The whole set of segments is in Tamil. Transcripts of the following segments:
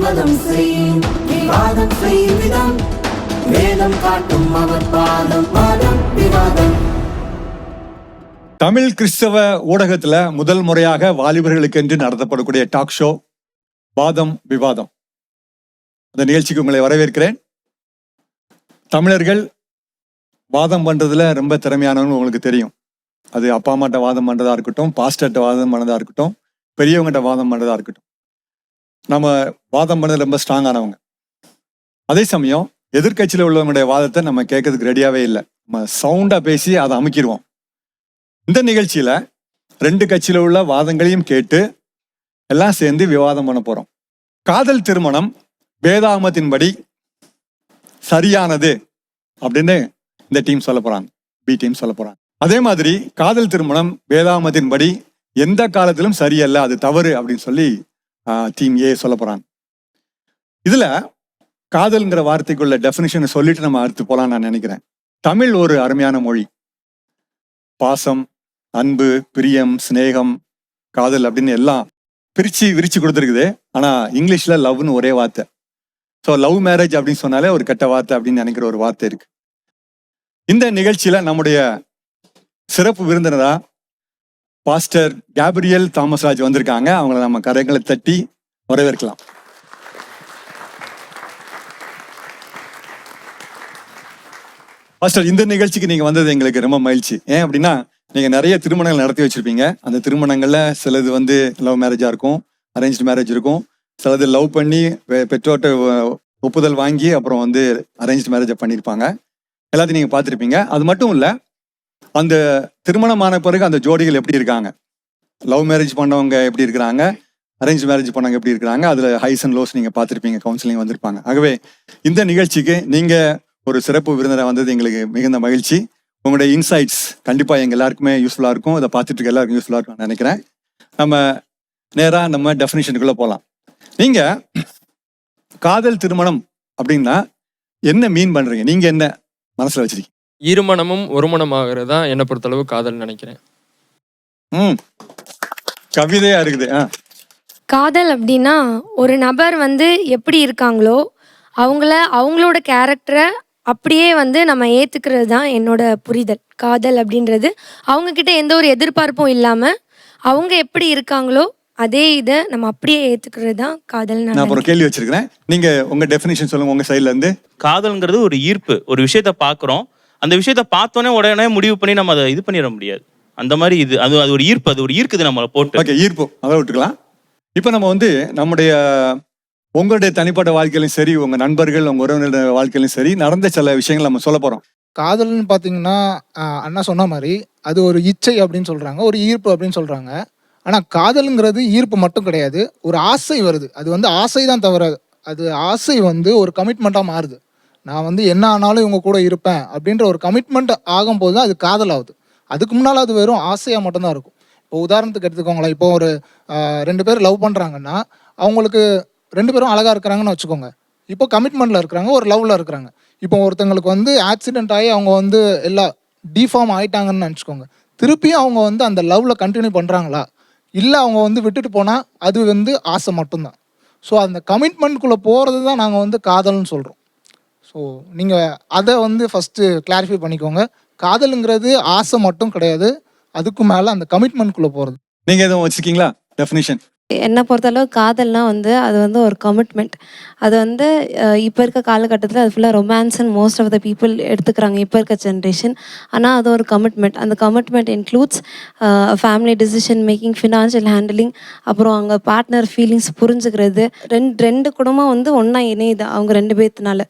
பதம் செய்யும் விவாதம் செய்யும் விதம் வேதம் காட்டும் அவர் பாதம் வாதம் விவாதம். தமிழ் கிறிஸ்தவ ஊடகத்துல முதல் முறையாக வாலிபர்களுக்கு என்று நடத்தப்படக்கூடிய டாக் ஷோ வாதம் விவாதம். அந்த நிகழ்ச்சிக்கு உங்களை வரவேற்கிறேன். தமிழர்கள் வாதம் பண்றதுல ரொம்ப திறமையானவங்க உங்களுக்கு தெரியும். அது அப்பா அம்மாட்ட வாதம் பண்றதா இருக்கட்டும், பாஸ்டர்கிட்ட வாதம் பண்ணதா இருக்கட்டும், பெரியவங்ககிட்ட வாதம் பண்றதா இருக்கட்டும், நம்ம வாதம் பண்ணது ரொம்ப ஸ்ட்ராங்கானவங்க. அதே சமயம் எதிர்கட்சியில் உள்ளவங்களுடைய வாதத்தை நம்ம கேட்கறதுக்கு ரெடியாவே இல்லை. நம்ம சவுண்டா பேசி அதை அமுக்கிடுவோம். இந்த நிகழ்ச்சியில 2 கட்சியில உள்ள வாதங்களையும் கேட்டு எல்லாம் சேர்ந்து விவாதம் பண்ண போறோம். காதல் திருமணம் வேதாகமத்தின்படி சரியானது அப்படின்னு இந்த டீம் சொல்ல போறாங்க, பி டீம் சொல்ல போறாங்க. அதே மாதிரி காதல் திருமணம் வேதாகமத்தின்படி எந்த காலத்திலும் சரியல்ல, அது தவறு அப்படின்னு சொல்லி டீம் ஏ சொல்ல போறாங்க. இதுல காதல்ங்கிற வார்த்தைக்குள்ள டெஃபினிஷனை சொல்லிட்டு நம்ம அடுத்து போலாம் நான் நினைக்கிறேன். தமிழ் ஒரு அருமையான மொழி. பாசம், அன்பு, பிரியம், சிநேகம், காதல் அப்படின்னு எல்லாம் விரிச்சு கொடுத்துருக்குது. ஆனா இங்கிலீஷ்ல லவ்னு ஒரே வார்த்தை. ஸோ லவ் மேரேஜ் அப்படின்னு சொன்னாலே ஒரு கெட்ட வார்த்தை அப்படின்னு நினைக்கிற ஒரு வார்த்தை இருக்கு. இந்த நிகழ்ச்சியில நம்முடைய சிறப்பு விருந்தினரா பாஸ்டர் கேப்ரியல் தாமஸ்ராஜ் வந்திருக்காங்க. அவங்கள நம்ம கரங்களை தட்டி வரவேற்கலாம். பாஸ்டர், இந்த நிகழ்ச்சிக்கு நீங்க வந்தது எங்களுக்கு ரொம்ப மகிழ்ச்சி. ஏன் அப்படின்னா, நீங்க நிறைய திருமணங்கள் நடத்தி வச்சிருப்பீங்க. அந்த திருமணங்கள்ல சிலது லவ் மேரேஜா இருக்கும், அரேஞ்ச் மேரேஜ் இருக்கும், சிலது லவ் பண்ணி பெற்றோர்கிட்ட ஒப்புதல் வாங்கி அப்புறம் அரேஞ்ச் மேரேஜை பண்ணியிருப்பாங்க. எல்லாத்தையும் நீங்க பார்த்துருப்பீங்க. அது மட்டும் இல்ல, அந்த திருமணமான பிறகு அந்த ஜோடிகள் எப்படி இருக்காங்க, லவ் மேரேஜ் பண்ணவங்க எப்படி இருக்கிறாங்க, அரேஞ்ச் மேரேஜ் பண்ணவங்க எப்படி இருக்கிறாங்க, அதுல ஹைஸ் அண்ட் லோஸ் நீங்க பார்த்துருப்பீங்க, கவுன்சிலிங் வந்திருப்பாங்க. ஆகவே இந்த நிகழ்ச்சிக்கு நீங்க ஒரு சிறப்பு விருந்தினராக வந்தது எங்களுக்கு மிகுந்த மகிழ்ச்சி. உங்களுடைய இன்சைட்ஸ் கண்டிப்பா எங்க எல்லாருக்குமே யூஸ்ஃபுல்லா இருக்கும். அதை பார்த்துட்டு இருக்க எல்லாருக்கும் யூஸ்ஃபுல்லா இருக்கும் நினைக்கிறேன். நம்ம டெஃபினிஷனுக்குள்ள போகலாம். நீங்க காதல் திருமணம் அப்படின்னா என்ன மீன் பண்றீங்க? நீங்க என்ன மனசுல வச்சிருக்கீங்க? இருமணமும் ஒருமணம் ஆகிறது தான் என்னை பொறுத்தளவு காதல் நினைக்கிறேன். கவிதையா இருக்குது. காதல் அப்படின்னா ஒரு நபர் எப்படி இருக்காங்களோ அவங்களோட கேரக்டரை அப்படியே நம்ம ஏத்துக்கிறது தான் என்னோட புரிதல். காதல் அப்படின்றது அவங்க கிட்ட எந்த ஒரு எதிர்பார்ப்பும் இல்லாம அவங்க எப்படி இருக்காங்களோ அதே இதை நம்ம அப்படியே ஏத்துக்கிறது தான் காதல். நான் ஒரு கேள்வி வச்சிருக்கிறேன், நீங்க உங்க டெஃபினிஷன் சொல்லுங்க உங்க சைட்ல இருந்து. காதல்ங்கிறது ஒரு ஈர்ப்பு. ஒரு விஷயத்த பாக்குறோம், அந்த விஷயத்த பார்த்தோன்னே உடனே முடிவு பண்ணி நம்ம அதை இது பண்ணிட முடியாது. அந்த மாதிரி அது ஒரு ஈர்ப்பு, அது ஒரு ஈர்க்குது நம்மளை போட்டு. ஓகே, ஈர்ப்பு அதை விட்டுக்கலாம். இப்போ நம்ம நம்முடைய உங்களுடைய தனிப்பட்ட வாழ்க்கையிலும் சரி, உங்க நண்பர்கள் உங்க உறவினருடைய வாழ்க்கையிலும் சரி நடந்த சில விஷயங்கள் நம்ம சொல்ல போறோம். காதல்னு பார்த்தீங்கன்னா அண்ணா சொன்ன மாதிரி அது ஒரு இச்சை அப்படின்னு சொல்றாங்க, ஒரு ஈர்ப்பு அப்படின்னு சொல்றாங்க. ஆனால் காதலுங்கிறது ஈர்ப்பு மட்டும் கிடையாது, ஒரு ஆசை வருது. அது ஆசை தான் தவிர அது ஆசை ஒரு கமிட்மெண்ட்டாக மாறுது. நான் என்ன ஆனாலும் இவங்க கூட இருப்பேன் அப்படின்ற ஒரு கமிட்மெண்ட் ஆகும்போது தான் அது காதல் ஆகுது. அதுக்கு முன்னால் அது வெறும் ஆசையாக மட்டும்தான் இருக்கும். இப்போ உதாரணத்துக்கு எடுத்துக்கோங்களேன், இப்போ ஒரு 2 பேர் லவ் பண்ணுறாங்கன்னா அவங்களுக்கு 2 பேரும் அழகாக இருக்கிறாங்கன்னு வச்சுக்கோங்க. இப்போ கமிட்மெண்ட்டில் இருக்கிறாங்க, ஒரு லவ்வில் இருக்கிறாங்க. இப்போ ஒருத்தங்களுக்கு ஆக்சிடென்ட் ஆகி அவங்க எல்லாம் டிஃபார்ம் ஆகிட்டாங்கன்னு நினச்சிக்கோங்க. திருப்பியும் அவங்க அந்த லவ்வில் கண்டினியூ பண்ணுறாங்களா, இல்லை அவங்க விட்டுட்டு போனால் அது ஆசை மட்டும்தான். ஸோ அந்த கமிட்மெண்ட்குள்ளே போகிறது தான் நாங்கள் காதல்னு சொல்கிறோம். ஸோ நீங்கள் அதை ஃபஸ்ட்டு கிளாரிஃபை பண்ணிக்கோங்க. காதலுங்கிறது ஆசை மட்டும் கிடையாது, அதுக்கு மேலே அந்த கமிட்மெண்ட்குள்ளே போகிறது. நீங்கள் எதுவும் வச்சுருக்கீங்களா டெஃபினிஷன்? என்னை பொறுத்தளவு காதல்னா அது ஒரு கமிட்மெண்ட். அது இப்போ இருக்க காலகட்டத்தில் அது ஃபுல்லாக romance and most of the people எடுத்துக்கிறாங்க இப்போ இருக்க ஜென்ரேஷன். ஆனால் அது ஒரு கமிட்மெண்ட். அந்த commitment includes family decision making, financial handling, அப்புறம் அவங்க பார்ட்னர் ஃபீலிங்ஸ் புரிஞ்சுக்கிறது. ரெண்டு குடும்பம் ஒன்றா இணையுது அவங்க 2 பேர்த்தினால.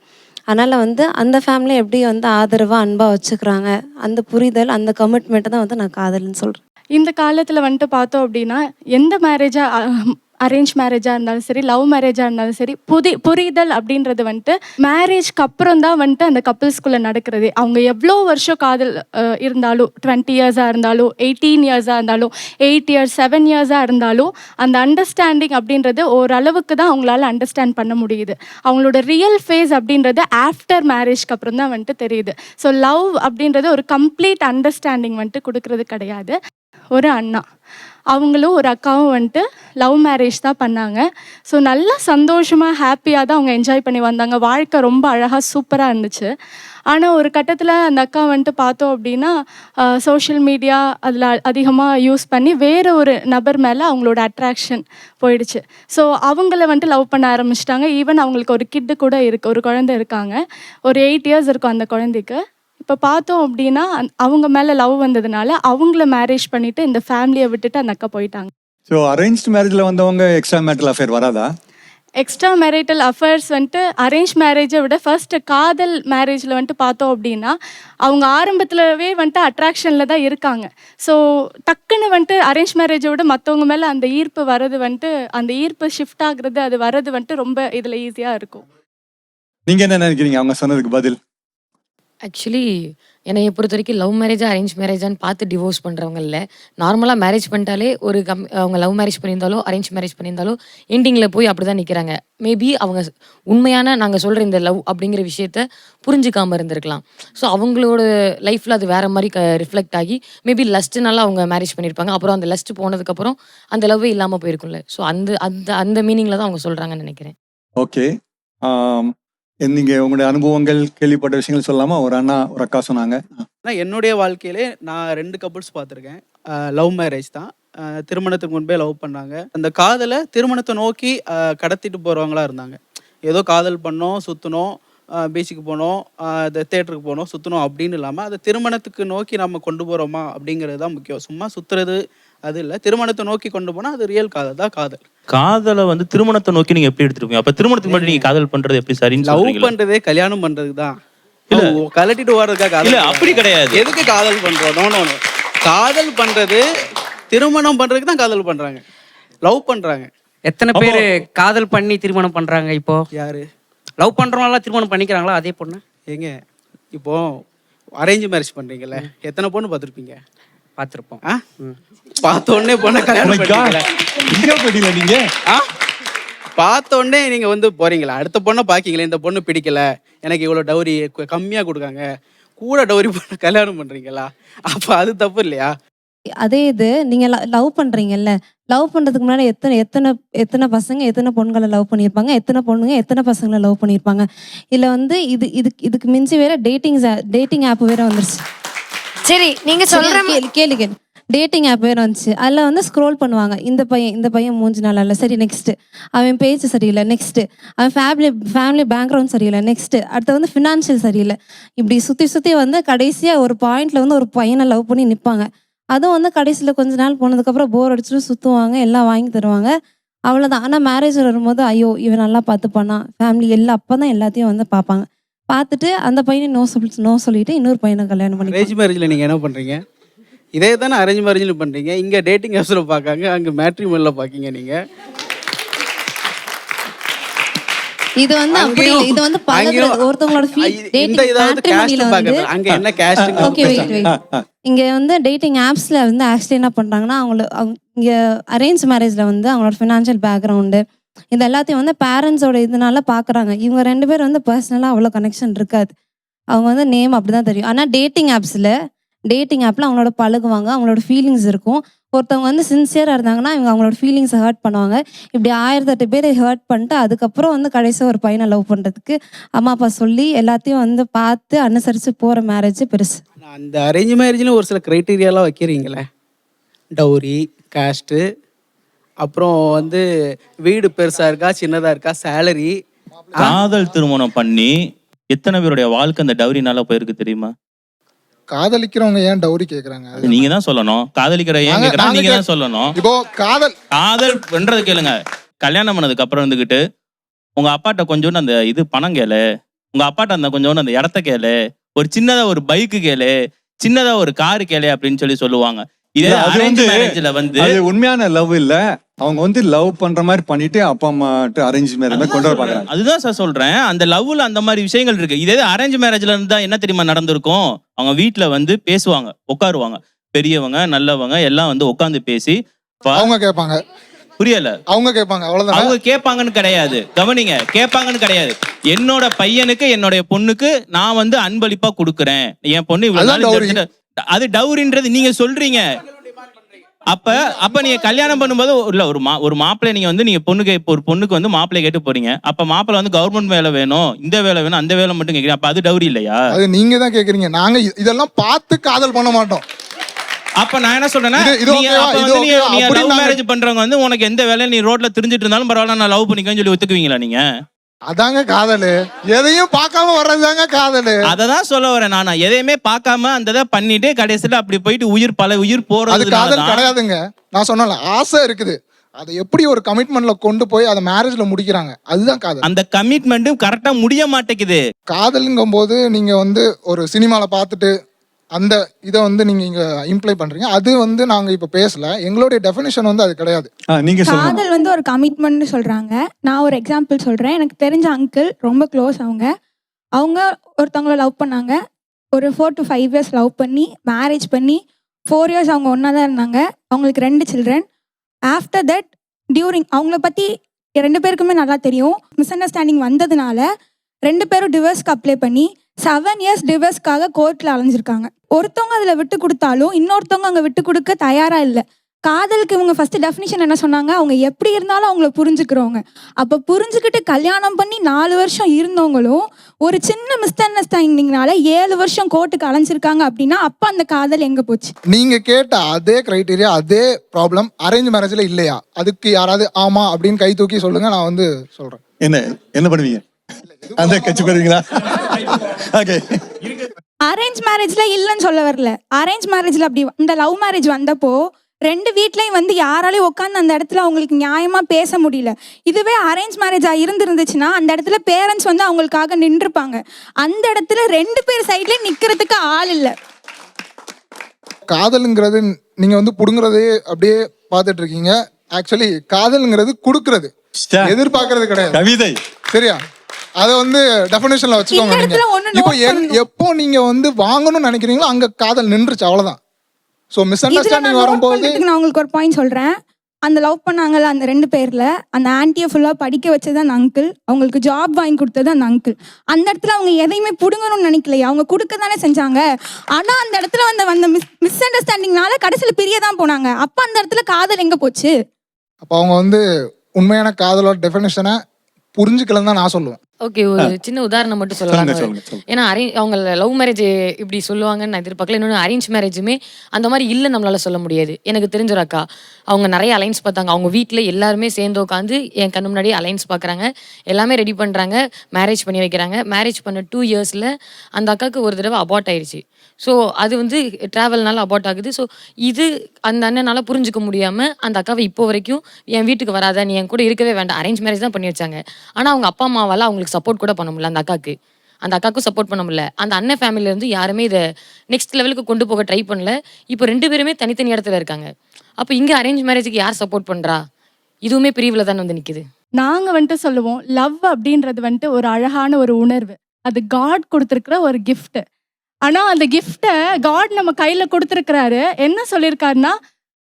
அதனால் அந்த ஃபேமிலி எப்படி ஆதரவாக அன்பாக வச்சுக்கிறாங்க, அந்த புரிதல், அந்த கமிட்மெண்ட்டை தான் நான் காதல்னு சொல்கிறேன். இந்த காலத்தில் பார்த்தோம் அப்படின்னா எந்த அரேஞ்ச் மேரேஜாக இருந்தாலும் சரி, லவ் மேரேஜாக இருந்தாலும் சரி, புரிதல் அப்படின்றது மேரேஜ்க்கு அப்புறம் தான் அந்த கப்பிள்ஸ்குள்ளே நடக்கிறது. அவங்க எவ்வளோ வருஷம் காதல் இருந்தாலும், 20 இயர்ஸாக இருந்தாலும், 18 இயர்ஸாக இருந்தாலும், 8 இயர்ஸ், 7 இயர்ஸாக இருந்தாலும், அந்த அண்டர்ஸ்டாண்டிங் அப்படின்றது ஓரளவுக்கு தான் அவங்களால அண்டர்ஸ்டாண்ட் பண்ண முடியுது. அவங்களோட ரியல் ஃபேஸ் அப்படின்றது ஆஃப்டர் மேரேஜ்க்கு அப்புறம் தான் தெரியுது. ஸோ லவ் அப்படின்றது ஒரு கம்ப்ளீட் அண்டர்ஸ்டாண்டிங் கொடுக்கறது கிடையாது. ஒரு அண்ணா. அவங்களும் ஒரு அக்காவும் வந்துட்டு லவ் மேரேஜ் தான் பண்ணாங்க. ஸோ நல்லா சந்தோஷமாக ஹாப்பியாக தான் அவங்க என்ஜாய் பண்ணி வந்தாங்க. வாழ்க்கை ரொம்ப அழகாக சூப்பராக இருந்துச்சு. ஆனால் ஒரு கட்டத்தில் அந்த அக்கா வந்துட்டு பார்த்தோம் அப்படின்னா சோஷியல் மீடியா அதில் அதிகமாக யூஸ் பண்ணி வேறு ஒரு நபர் மேலே அவங்களோட அட்ராக்ஷன் போயிடுச்சு. ஸோ அவங்கள வந்துட்டு லவ் பண்ண ஆரம்பிச்சிட்டாங்க. ஈவன் அவங்களுக்கு ஒரு கிட்டு கூட இருக்குது, ஒரு குழந்தை இருக்காங்க. ஒரு 8 years இருக்கும் அந்த குழந்தைக்கு. இப்போ பார்த்தோம் அப்படின்னா அவங்க மேலே லவ் வந்ததுனால அவங்கள மேரேஜ் பண்ணிவிட்டு இந்த ஃபேமிலியை விட்டுட்டு அந்த அக்கா போயிட்டாங்க. ஸோ அரேஞ்ச்டு மேரேஜில் வந்தவங்க எக்ஸ்ட்ரா மேரிட்டல் அஃபேர் வராதா? எக்ஸ்ட்ரா மேரிட்டல் அஃபேர்ஸ் வந்துட்டு அரேஞ்ச் மேரேஜை விட ஃபர்ஸ்ட்டு காதல் மேரேஜில் வந்துட்டு பார்த்தோம் அப்படின்னா அவங்க ஆரம்பத்திலவே வந்துட்டு அட்ராக்ஷனில் தான் இருக்காங்க. ஸோ டக்குன்னு வந்துட்டு அரேஞ்ச் மேரேஜை விட மற்றவங்க மேலே அந்த ஈர்ப்பு வர்றது வந்துட்டு அந்த ஈர்ப்பு ஷிஃப்ட் ஆகுறது அது வர்றது வந்துட்டு ரொம்ப இதில் ஈஸியாக இருக்கும். நீங்கள் என்ன நினைக்கிறீங்க அவங்க சொன்னதுக்கு பதில்? ஆக்சுவலி என்னைய பொறுத்த வரைக்கும் லவ் மேரேஜா அரேஞ்ச் மேரேஜான்னு பார்த்து டிவோர்ஸ் பண்ணுறவங்க இல்லை. நார்மலாக மேரேஜ் பண்ணிட்டாலே ஒரு அவங்க லவ் மேரேஜ் பண்ணியிருந்தாலோ அரேஞ்ச் மேரேஜ் பண்ணியிருந்தாலோ எண்டிங்கில் போய் அப்படி தான் நிற்கிறாங்க. மேபி அவங்க உண்மையான நாங்கள் சொல்கிற இந்த லவ் அப்படிங்கிற விஷயத்த புரிஞ்சுக்காமல் இருந்திருக்கலாம். ஸோ அவங்களோட லைஃப்பில் அது வேறு மாதிரி ரிஃப்ளெக்ட் ஆகி மேபி லஸ்ட்டுனால அவங்க மேரேஜ் பண்ணியிருப்பாங்க. அப்புறம் அந்த லஸ்ட்டு போனதுக்கப்புறம் அந்த லவ்வே இல்லாமல் போயிருக்கும்ல. ஸோ அந்த அந்த அந்த மீனிங்கில் தான் அவங்க சொல்கிறாங்கன்னு நினைக்கிறேன். ஓகே, நீங்கள் உங்களுடைய அனுபவங்கள் கேள்விப்பட்ட விஷயங்கள் சொல்லாமா? ஒரு அண்ணா ஒரு அக்கா சொன்னாங்க. ஆனால் என்னுடைய வாழ்க்கையிலே நான் 2 கப்புள்ஸ் பார்த்துருக்கேன். லவ் மேரேஜ் தான். திருமணத்துக்கு முன்பே லவ் பண்ணாங்க. அந்த காதலை திருமணத்தை நோக்கி கடத்திட்டு போகிறவங்களா இருந்தாங்க. ஏதோ காதல் பண்ணோம், சுற்றினோம், பீச்சுக்கு போனோம், இந்த தேட்டருக்கு போனோம், சுற்றணும் அப்படின்னு இல்லாமல் அதை திருமணத்துக்கு நோக்கி நம்ம கொண்டு போகிறோமா அப்படிங்கிறது தான் முக்கியம். சும்மா சுற்றுறது அது இல்லை. திருமணத்தை நோக்கி கொண்டு போனால் அது ரியல் காதல் தான். காதலை வந்து திருமணத்தை நோக்கி நீங்க எப்படி எடுத்துருப்பீங்க? அப்ப திருமணத்துக்கு முன்னாடி நீங்க காதல் பண்றது எப்படி சரின்னு லவ் சொல்றீங்களா? பண்ணுறதே கல்யாணம் பண்ணுறதுக்கு தான். இல்ல. கலட்டிட்டு வர்றதுக்காக இல்ல அப்படி கிடையாது. எதுக்கு காதல் பண்றோம்? நோ. காதல் பண்றது திருமணம் பண்றதுக்கு தான் காதல் பண்றாங்க, லவ் பண்றாங்க. எத்தனை பேர் காதல் பண்ணி திருமணம் பண்றாங்க? இப்போ யாரு லவ் பண்றவங்களாம் திருமணம் பண்ணிக்கிறாங்களா அதே பொண்ணு? ஏங்க இப்போ அரேஞ்ச் மேரேஜ் பண்றீங்கல்ல, எத்தனை பொண்ணு பார்த்துருப்பீங்க? பார்த்துருப்போம். பார்த்த உடனே பொண்ணை கல்யாணம் பண்ணீங்களா? நீங்க பார்த்த உடனே நீங்க வந்து போறீங்களா? அடுத்த பொண்ணை பாக்கீங்களே, இந்த பொண்ணு பிடிக்கல, எனக்கு இவ்வளவு டவுரி கம்மியா கொடுக்காங்க, கூட டவுரி பண்ண கல்யாணம் பண்றீங்களா? அப்ப அது தப்பு இல்லையா? அதே இது நீங்கள் லவ் பண்ணுறீங்கல்ல, லவ் பண்ணுறதுக்கு முன்னாடி எத்தனை எத்தனை எத்தனை பசங்க எத்தனை பொண்களை லவ் பண்ணியிருப்பாங்க, எத்தனை பொண்ணுங்க எத்தனை பசங்களை லவ் பண்ணியிருப்பாங்க. இதில் வந்து இதுக்கு மிஞ்சி வேற டேட்டிங் ஆப் வேற வந்துருச்சு. சரி, நீங்க சொல்ற கேளு டேட்டிங் ஆப் வேறு வந்துச்சு. அதில் வந்து ஸ்க்ரோல் பண்ணுவாங்க. இந்த பையன் மூஞ்சி நல்லா இல்லை, சரி நெக்ஸ்ட்டு. அவன் பேச்சு சரியில்லை, நெக்ஸ்ட்டு. அவன் ஃபேமிலி பேக்ரவுண்ட் சரியில்லை, நெக்ஸ்ட்டு. அடுத்து வந்து ஃபினான்ஷியல் சரியில்லை. இப்படி சுற்றி வந்து கடைசியாக ஒரு பாயிண்டில் வந்து ஒரு பையனை லவ் பண்ணி நிற்பாங்க. அதுவும் வந்து கடைசியில் கொஞ்ச நாள் போனதுக்கப்புறம் போர் அடிச்சுட்டு சுற்றுவாங்க, எல்லாம் வாங்கி தருவாங்க, அவ்வளோதான். ஆனால் மேரேஜ் வரும்போது ஐயோ இவன் நல்லா பார்த்துப்பானா, ஃபேமிலி எல்லாம் அப்போ தான் எல்லாத்தையும் வந்து பார்ப்பாங்க. பார்த்துட்டு அந்த பையனை நோ சொல்லிட்டு இன்னொரு பையனை கல்யாணம் பண்ணி. அரேஞ்ச் மேரேஜில் நீங்கள் என்ன பண்ணுறீங்க? இதே தானே அரேஞ்ச் மேரேஜில் பண்ணுறீங்க. இங்கே டேட்டிங் ஆப்ஸில் பார்க்காங்க, அங்கே மேட்ரிமோனியில் பார்க்கிங்க நீங்கள். இது வந்து அப்படி இது வந்து ஒருத்தவங்களோட அங்கே என்ன கேஸ்ட். ஓகே வெயிட் இங்கே வந்து டேட்டிங் ஆப்ஸில் வந்து ஆக்சுவலி என்ன பண்ணுறாங்கன்னா இங்கே அரேஞ்ச் மேரேஜில் வந்து அவங்களோட ஃபினான்ஷியல் பேக்ரவுண்டு இது எல்லாத்தையும் வந்து பேரண்ட்ஸோட இதனால பார்க்குறாங்க. இவங்க 2 பேர் வந்து பர்சனலாக அவ்வளோ கனெக்ஷன் இருக்காது. அவங்க வந்து நேம் அப்படி தான் தெரியும். ஆனால் டேட்டிங் ஆப்பில் அவங்களோட பழகுவாங்க, அவங்களோட ஃபீலிங்ஸ் இருக்கும். ஒருத்தவங்க வந்து சின்சியராக இருந்தாங்கன்னா இவங்க அவங்களோட ஃபீலிங்ஸை ஹர்ட் பண்ணுவாங்க. இப்படி 1008 பேரை ஹர்ட் பண்ணிட்டு அதுக்கப்புறம் வந்து கடைசியாக ஒரு பையனை லவ் பண்ணுறதுக்கு அம்மா அப்பா சொல்லி எல்லாத்தையும் வந்து பார்த்து அனுசரித்து போகிற மேரேஜ் பெருசு. அந்த அரேஞ்ச் மேரேஜ்லையும் ஒரு சில க்ரைட்டீரியாலாம் வைக்கிறீங்களே, டவுரி, காஸ்ட்டு, அப்புறம் வந்து வீடு பெருசாக இருக்கா சின்னதாக இருக்கா, சேலரி. காதல் திருமணம் பண்ணி எத்தனை பேருடைய வாழ்க்கை அந்த டவுரினால போயிருக்கு தெரியுமா? காதலிக்கிறவங்க ஏன் டவுரி கேக்குறாங்க? நீங்க தான் சொல்லணும். காதலிக்கிற ஏன் கேக்குறாங்க நீங்க தான் சொல்லணும். இப்போ காதல் பண்றது கேளுங்க. கல்யாணம் பண்ணதுக்கு அப்புறம் வந்துகிட்டு உங்க அப்பாட்ட கொஞ்சோண்டு அந்த இது பணம் கேளு, உங்க அப்பாட்ட அந்த கொஞ்சோண்டு அந்த இடத்த கேளு, ஒரு சின்னதா ஒரு பைக்கு கேளு, சின்னதா ஒரு காரு கேளு அப்படின்னு சொல்லுவாங்க. இதே அரேஞ்ச் மேரேஜ்ல வந்து அது உண்மையான லவ் இல்ல. அவங்க வந்து லவ் பண்ற மாதிரி பண்ணிட்டு அப்பா அம்மா அரேஞ்ச் மேரேஜ் கொண்டு வர பாக்குறாங்க. அதுதான் சார் சொல்றேன். அந்த லவ்ல அந்த மாதிரி விஷயங்கள் இருக்கு. இதே அரேஞ்ச் மேரேஜ்ல இருந்தா என்ன தெரியுமா நடந்திருக்கும்? அவங்க வீட்டுல வந்து பேசுவாங்க, உட்காருவாங்க, பெரியவங்க நல்லவங்க எல்லாம் வந்து உட்காந்து பேசி அவங்க கேட்பாங்க. புரியல? அவங்க கேட்பாங்க, அவ்வளவுதான். அவங்க கேட்பாங்கன்னு கிடையாது, கவனிங்க, கேட்பாங்கன்னு கிடையாது. என்னோட பையனுக்கு என்னுடைய பொண்ணுக்கு நான் வந்து அன்பளிப்பா கொடுக்குறேன், என் பொண்ணு இவ்வளவு நாள். அது டவுரின்றது நீங்க சொல்றீங்க. அப்ப நீங்க கல்யாணம் பண்ணும்போது இல்ல ஒரு மாப்பிள்ளை நீங்க வந்து நீங்க ஒரு பொண்ணுக்கு வந்து மாப்பிள்ளை கேட்டு போறீங்க. அப்ப மாப்பிள்ளை வந்து கவர்மெண்ட் வேலை வேணும், இந்த வேலை வேணும், அந்த வேலை மட்டும் கேக்குறீங்க. அப்ப அது டவுரி இல்லையா? அது நீங்க தான் கேக்குறீங்க. நாங்க இதெல்லாம் பார்த்து காதல் பண்ண மாட்டோம். அப்ப நான் என்ன சொல்றேன்னா, நீங்க லவ் மேரேஜ் பண்றவங்க வந்து உனக்கு எந்த வேலையை நீ ரோட்ல திரிஞ்சிட்டு இருந்தாலும் பரவாயில்ல நான் லவ் பண்ணிக்கன்னு சொல்லி ஒத்துக்குவீங்களா நீங்க? அதாங்க காதல். எதையும் பார்க்காம வர்றதுதாங்க காதல். அததான் சொல்ல வரேன் நான். எதையுமே பார்க்காம அந்த இதை பண்ணிட்டு கடைசியில அப்படி போயிட்டு பல உயிர் போறது அது காதல் கிடையாதுங்க. நான் சொன்னல ஆசை இருக்குது, அதை எப்படி ஒரு கமிட்மெண்ட்ல கொண்டு போய் அதை மேரேஜ்ல முடிக்கிறாங்க, அதுதான் காதல். அந்த கமிட்மெண்ட்டும் கரெக்டா முடிய மாட்டேங்குது. காதலுங்கும் போது நீங்க வந்து ஒரு சினிமால பார்த்துட்டு அந்த இதை வந்து நீங்க இங்க இம்ப்ளை பண்றீங்க. அது வந்து நாங்க இப்ப பேசல, எங்களுடைய டெஃபினிஷன் வந்து அது கிடையாது. நீங்க சொல்லுங்க. காதல் வந்து ஒரு கமிட்மெண்ட் சொல்றாங்க. நான் ஒரு எக்ஸாம்பிள் சொல்றேன். எனக்கு தெரிஞ்ச அங்கிள் ரொம்ப க்ளோஸ். அவங்க ஒருத்தவங்கள லவ் பண்ணாங்க. ஒரு 4 to 5 years லவ் பண்ணி மேரேஜ் பண்ணி 4 years அவங்க ஒன்றா தான் இருந்தாங்க. அவங்களுக்கு 2 children. ஆஃப்டர் தட் டியூரிங் அவங்கள பற்றி 2 பேருக்குமே நல்லா தெரியும். மிஸ் அண்டர்ஸ்டாண்டிங் வந்ததுனால 2 பேரும் டிவோர்ஸ்க்கு அப்ளை பண்ணி 7 years டிவோர்ஸ்க்காக கோர்ட்டில் அலைஞ்சிருக்காங்க. ஒருத்தவங்க அதில் விட்டு கொடுத்தாலும் இன்னொருத்தவங்க அங்கே விட்டு கொடுக்க தயாராக இல்லை. காதலுக்கு இவங்க ஃபர்ஸ்ட் டெஃபினிஷன் என்ன சொன்னாங்க, அவங்க எப்படி இருந்தாலும் அவங்கள புரிஞ்சுக்கிறவங்க. அப்போ புரிஞ்சுக்கிட்டு கல்யாணம் பண்ணி 4 வருஷம் இருந்தவங்களும் ஒரு சின்ன மிஸ் அண்டர்ஸ்டாண்டிங்னால 7 வருஷம் கோர்ட்டுக்கு அலைஞ்சிருக்காங்க அப்படின்னா அப்போ அந்த காதல் எங்கே போச்சு? நீங்க கேட்ட அதே கிரைட்டீரியா அதே ப்ராப்ளம் அரேஞ்ச் மேரேஜ்ல இல்லையா? அதுக்கு யாராவது ஆமா அப்படின்னு கை தூக்கி சொல்லுங்க, நான் வந்து சொல்றேன். என்ன பண்ணுவீங்க? அந்த கட்சி போறீங்களா? ஓகே. அரேஞ்ச் மேரேஜ்ல இல்லைன்னு சொல்ல வரல. அரேஞ்ச் மேரேஜ்ல அப்படி இந்த லவ் மேரேஜ் வந்தப்போ 2 வீட்லையும் வந்து யாராலையும் உட்காந்து அந்த இடத்துல அவங்களுக்கு நியாயமா பேச முடியல. இதுவே அரேஞ்ச் மேரேஜா இருந்துச்சுன்னா அந்த இடத்துல பேரண்ட்ஸ் வந்து அவங்களுக்காக நின்றுப்பாங்க. அந்த இடத்துல 2 பேர் சைட்லயும் நிக்கிறதுக்கு ஆள் இல்லை. காதலுங்கிறது நீங்க வந்து புடுங்குறதே அப்படியே பார்த்துட்டு இருக்கீங்க. ஆக்சுவலி காதலுங்கிறது கொடுக்கறது, எதிர்பார்க்கறது கிடையாது. கவிதை சரியா? அதை வந்து டெஃபினேஷன்ல வச்சுக்கோங்க. இப்போ எப்போ நீங்க வந்து வாங்கணும்னு நினைக்கிறீங்களோ அங்க காதல் நின்றுச்சு, அவ்வளவுதான். ஸோ மிஸ் அண்டர்ஸ்டாண்டிங் வரும்போது நான் உங்களுக்கு ஒரு பாயிண்ட் சொல்றேன். அந்த லவ் பண்ணாங்கல்ல அந்த 2 பேர்ல அந்த ஆன்ட்டியை ஃபுல்லா படிக்க வச்சது அந்த அங்கிள், அவங்களுக்கு ஜாப் வாங்கி கொடுத்தது அந்த அங்கிள். அந்த இடத்துல அவங்க எதையுமே புடுங்கணும்னு நினைக்கலையா, அவங்க கொடுக்க தானே செஞ்சாங்க. ஆனா அந்த இடத்துல வந்த மிஸ் அண்டர்ஸ்டாண்டிங்னால கடைசியில் பிரிய தான் போனாங்க. அப்ப அந்த இடத்துல காதல் எங்க போச்சு? அப்போ அவங்க வந்து உண்மையான காதலோட டெஃபினேஷனை புரிஞ்சுக்கலன்னு தான் நான் சொல்லுவேன். ஓகே, ஒரு சின்ன உதாரணம் மட்டும் சொல்லலாம். ஏன்னா அவங்க லவ் மேரேஜ் இப்படி சொல்லுவாங்கன்னு நான் எதிர்பார்க்கல. இன்னொன்று அரேஞ்ச் மேரேஜுமே அந்த மாதிரி இல்லை நம்மளால சொல்ல முடியாது. எனக்கு தெரிஞ்ச ஒரு அக்கா, அவங்க நிறைய அலைன்ஸ் பார்த்தாங்க. அவங்க வீட்டில் எல்லாருமே சேர்ந்து உட்காந்து என் கண்ணு முன்னாடி அலைன்ஸ் பார்க்குறாங்க, எல்லாமே ரெடி பண்ணுறாங்க, மேரேஜ் பண்ணி வைக்கிறாங்க. மேரேஜ் பண்ண 2 yearsல அந்த அக்காவுக்கு ஒரு தடவை அபார்ட் ஆயிடுச்சு. ஸோ அது வந்து ட்ராவல்னால அபார்ட் ஆகுது. ஸோ இது அந்த அண்ணனால புரிஞ்சுக்க முடியாமல் அந்த அக்காவை இப்போ வரைக்கும் என் வீட்டுக்கு வராத, நீ என் கூட இருக்கவே வேண்டாம், அரேஞ்ச் மேரேஜ் தான் பண்ணி வச்சாங்க. ஆனால் அவங்க அப்பா அம்மாவால் அவங்களுக்கு சப்போர்ட் கூட பண்ண முடியல. அந்த அக்காவுக்கும் சப்போர்ட் பண்ண முடியல. அந்த அண்ணன் ஃபேமிலியிலேருந்து யாருமே இதை நெக்ஸ்ட் லெவலுக்கு கொண்டு போக ட்ரை பண்ணல. இப்போ 2 பேருமே தனித்தனி இடத்துல இருக்காங்க. அப்போ இங்கே அரேஞ்ச் மேரேஜுக்கு யார் சப்போர்ட் பண்ணுறா? இதுவுமே பிரிவில் தானே வந்து நிற்குது. நாங்கள் வந்துட்டு சொல்லுவோம், லவ் அப்படின்றது வந்துட்டு ஒரு அழகான ஒரு உணர்வு. அது காட் கொடுத்துருக்குற ஒரு கிஃப்ட். ஆனால் அந்த கிஃப்டை காட் நம்ம கையில் கொடுத்துருக்கிறாரு. என்ன சொல்லியிருக்காருன்னா,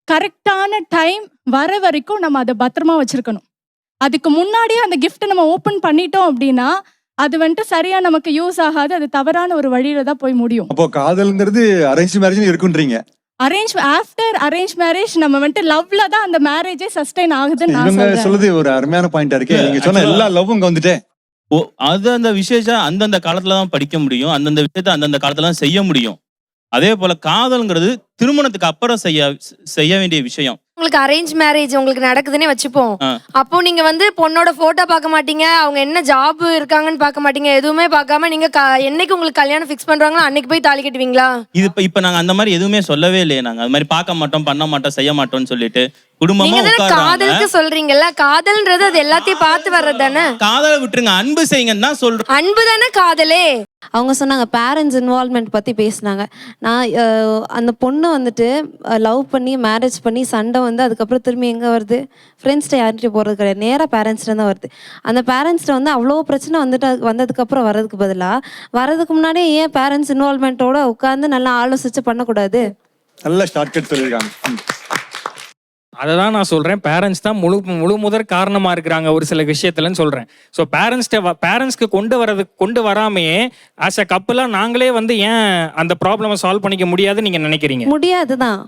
கரெக்டான டைம் வர வரைக்கும் நம்ம அதை பத்திரமா வச்சுருக்கணும். அதுக்கு முன்னாடியே அந்த கிஃப்ட்டை நம்ம ஓப்பன் பண்ணிட்டோம் அப்படின்னா அது வந்துட்டு சரியா நமக்கு யூஸ் ஆகாது. அது தவறான ஒரு வழியில தான் போய் முடியும். அப்போ காதல்ங்கிறது அரேஞ்ச் மேரேஜ் இருக்குன்றீங்க. ஆஃப்டர் அரேஞ்ச் மேரேஜ் நம்ம வந்துட்டு லவ்ல தான் அந்த மேரேஜே சஸ்டைன் ஆகுதுன்னு நான் இவங்க சொல்றேன். சொல்லுது ஒரு அருமையான பாயிண்டா இருக்கு. நீங்க சொன்ன எல்லா லவ்வும் இங்க வந்துட்டே. அது அந்த விசேஷம் அந்தந்த காலத்துல தான் படிக்க முடியும், அந்தந்த விஷயத்தை அந்தந்த காலத்துல தான் செய்ய முடியும். அதே போல காதல்ங்கிறது திருமணத்துக்கு அப்புறம் செய்ய வேண்டிய விஷயம். உங்களுக்கு அரேஞ்ச் மேரேஜ் உங்களுக்கு நடக்குதுன்னே வச்சுப்போம். அப்போ நீங்க வந்து பொண்ணோட போட்டோ பார்க்க மாட்டீங்க, அவங்க என்ன ஜாப் இருக்காங்கன்னு பார்க்க மாட்டீங்க, எதுவுமே பார்க்காம நீங்க என்னைக்கு உங்களுக்கு கல்யாணம் ஃபிக்ஸ் பண்றாங்களோ அன்னைக்கு போய் தாலி கட்டுவீங்களா? இது இப்ப நாங்க அந்த மாதிரி எதுவுமே சொல்லவே இல்லையே. நாங்க அது மாதிரி பார்க்க மாட்டோம், பண்ண மாட்டோம், செய்ய மாட்டோம்னு சொல்லிட்டு குடும்பமா காதலுக்கு சொல்றீங்கல்ல, காதல்ன்றது அது எல்லாத்தையும் பார்த்து வர்றது தானே. காதலை விட்டுருங்க, அன்பு செய்யுங்கன்னு தான் சொல்றோம். அன்பு தானே காதலே. அவங்க சொன்னாங்க பேரண்ட்ஸ் இன்வால்மெண்ட் பற்றி பேசினாங்க. நான் அந்த பொண்ணு வந்துட்டு லவ் பண்ணி மேரேஜ் பண்ணி சண்டை வந்து அதுக்கப்புறம் திரும்பி எங்கே வருது, ஃப்ரெண்ட்ஸ்கிட்ட யார்கிட்ட போகிறது கிடையாது, நேராக பேரண்ட்ஸ்கிட்ட தான் வருது. அந்த பேரண்ட்ஸ்கிட்ட வந்து அவ்வளோ பிரச்சனை வந்துட்டு வந்ததுக்கப்புறம் வர்றதுக்கு பதிலாக வரதுக்கு முன்னாடியே ஏன் பேரண்ட்ஸ் இன்வால்மெண்ட்டோட உட்காந்து நல்லா ஆலோசிச்சு பண்ணக்கூடாது? நல்ல ஷார்ட்கட் சொல்லியிருக்காங்க. அதை தான் நான் சொல்கிறேன். பேரண்ட்ஸ் தான் முழு முதற் காரணமாக இருக்கிறாங்க ஒரு சில விஷயத்துலன்னு சொல்கிறேன். ஸோ பேரண்ட்ஸ்க்கு கொண்டு வராமையே ஆஸ் அ கப்பலாக நாங்களே வந்து ஏன் அந்த ப்ராப்ளமை சால்வ் பண்ணிக்க முடியாதுன்னு நீங்கள் நினைக்கிறீங்க? முடியாது தான்.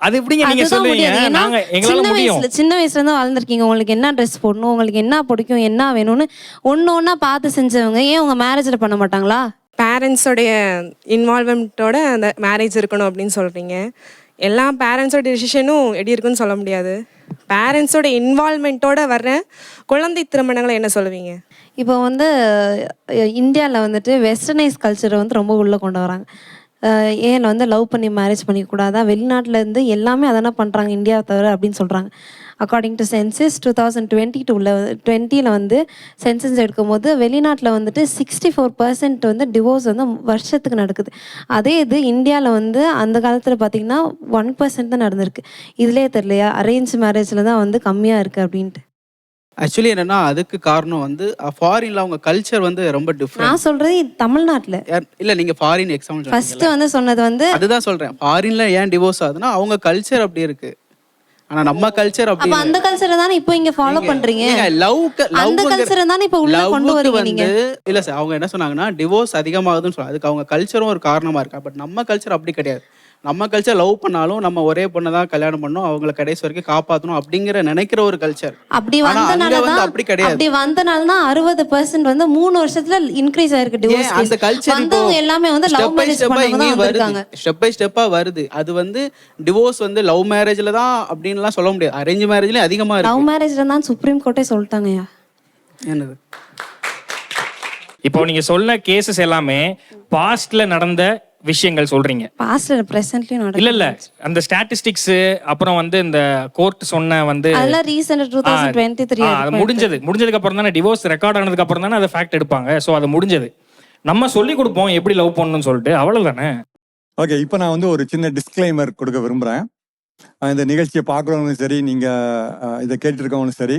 அது எப்படிங்க நீங்க அதுதான் சொல்லுவீங்க? முடியாது. ஏன்னா நாங்க எங்களால முடியும். சின்ன வயசுல இருந்து வளர்ந்துருக்கீங்க. உங்களுக்கு என்ன ட்ரெஸ் போடணும், உங்களுக்கு என்ன பிடிக்கும், என்ன வேணும்னு ஒண்ணு ஒண்ணா பார்த்து செஞ்சவங்க ஏன் உங்க மேரேஜ்ல பண்ண மாட்டாங்களா? பேரண்ட்ஸோடைய இன்வால்மெண்ட்டோட அந்த மேரேஜ் இருக்கணும் அப்படின்னு சொல்கிறீங்க. எல்லா பேரண்ட்ஸோட டிசிஷனும் எப்படி இருக்குன்னு சொல்ல முடியாது. பேரண்ட்ஸோட இன்வால்மெண்ட்டோட வர்ற குழந்தை திருமணங்களை என்ன சொல்லுவீங்க? இப்போ வந்து இந்தியாவில் வந்துட்டு வெஸ்டர்னைஸ் கல்ச்சரை வந்து ரொம்ப உள்ளே கொண்டு வராங்க. ஏன் வந்து லவ் பண்ணி மேரேஜ் பண்ணிக்கூடாதா, வெளிநாட்டில் இருந்து எல்லாமே அதானே பண்ணுறாங்க இந்தியாவை தவிர அப்படின்னு சொல்கிறாங்க. அக்கார்டிங் டு சென்சஸ் 2020 வந்து சென்சஸ் எடுக்கும்போது வெளிநாட்டில் வந்துட்டு 64% வந்து டிவோர்ஸ் வந்து வருஷத்துக்கு நடக்குது. அதே இது இந்தியாவில் வந்து அந்த காலத்தில் பார்த்திங்கன்னா 1% தான் நடந்திருக்கு. இதுலேயே தெரியலையா அரேஞ்ச் மேரேஜில் தான் வந்து கம்மியாக இருக்குது அப்படின்ட்டு. ஆக்சுவலி என்னன்னா அதுக்கு காரணம் வந்து ஃபாரின்ல அவங்க கல்ச்சர் வந்து ரொம்ப டிஃப்ரெண்ட். நான் சொல்கிறது தமிழ்நாட்டில் இல்ல நீங்க ஃபாரின் எக்ஸாம்பிள் ஃபர்ஸ்ட் வந்து சொன்னது வந்து அதுதான் சொல்றேன். ஃபாரின்ல ஏன் டிவோர்ஸ் ஆகுதுன்னா அவங்க கல்ச்சர் அப்படி இருக்கு. ஆனா நம்ம கல்ச்சர் அப்படி அப்ப அந்த கல்ச்சரை தானே இப்போ இங்க ஃபாலோ பண்றீங்க. அந்த கல்ச்சரை தானே இப்போ உள்ள கொண்டு வரீங்க நீங்க. இல்ல சார் அவங்க என்ன சொன்னாங்கன்னா டிவோர்ஸ் அதிகமாகுதுன்னு சொல்றாங்க. அதுக்கு அவங்க கல்ச்சரும் ஒரு காரணமா இருக்கா. பட் நம்ம கல்ச்சர் அப்படி கிடையாது. நம்ம கல்ச்சர் லவ் பண்ணாலும் நம்ம ஒரே பொண்ணை தான் கல்யாணம் பண்ணணும், அவங்கள கடைசி வரைக்கும் காப்பாற்றணும் அப்படிங்கிற நினைக்கிற ஒரு கல்ச்சர். அப்படி வந்தனால அப்படி கிடையாது. அப்படி வந்தனால தான் 60% வந்து 3 வருஷத்துல இன்க்ரீஸ் ஆயிருக்கு டிவோர்ஸ். அந்த கல்ச்சர் வந்தவங்க எல்லாமே வந்து லவ் மேரேஜ் பண்ணவங்க தான் வந்திருக்காங்க. ஸ்டெப் பை ஸ்டெப்பா வருது. அது வந்து டிவோர்ஸ் வந்து லவ் மேரேஜ்ல தான் அப்படின்லாம் சொல்ல முடியாது. அரேஞ்ச் மேரேஜ்லயும் அதிகமா இருக்கு. லவ் மேரேஜ்ல தான் சுப்ரீம் கோர்ட்டே சொல்லிட்டாங்கயா. என்னது இப்போ நீங்க சொன்ன கேசஸ் எல்லாமே பாஸ்ட்ல நடந்த விஷயங்கள் சொல்றீங்க. பாஸ்ட்ல பிரசன்ட்லயும் நடக்குது. இல்ல அந்த ஸ்டாட்டிஸ்டிக்ஸ் அப்புறம் வந்து இந்த கோர்ட் சொன்ன வந்து அதெல்லாம் ரீசன்ட் 2023 அது முடிஞ்சதுக்கு அப்புறம் தானே டிவோர்ஸ் ரெக்கார்ட் ஆனதுக்கு அப்புறம் தானே அதை ஃபேக்ட் எடுப்பாங்க. ஸோ அது முடிஞ்சது. நம்ம சொல்லி கொடுப்போம் எப்படி லவ் பண்ணணும்னு சொல்லிட்டு, அவ்வளவுதானே. ஓகே, இப்போ நான் வந்து ஒரு சின்ன டிஸ்க்ளைமர் கொடுக்க விரும்புகிறேன். இந்த நிகழ்ச்சியை பார்க்குறவங்களும் சரி, நீங்கள் இதை கேட்டுருக்கவங்களும் சரி,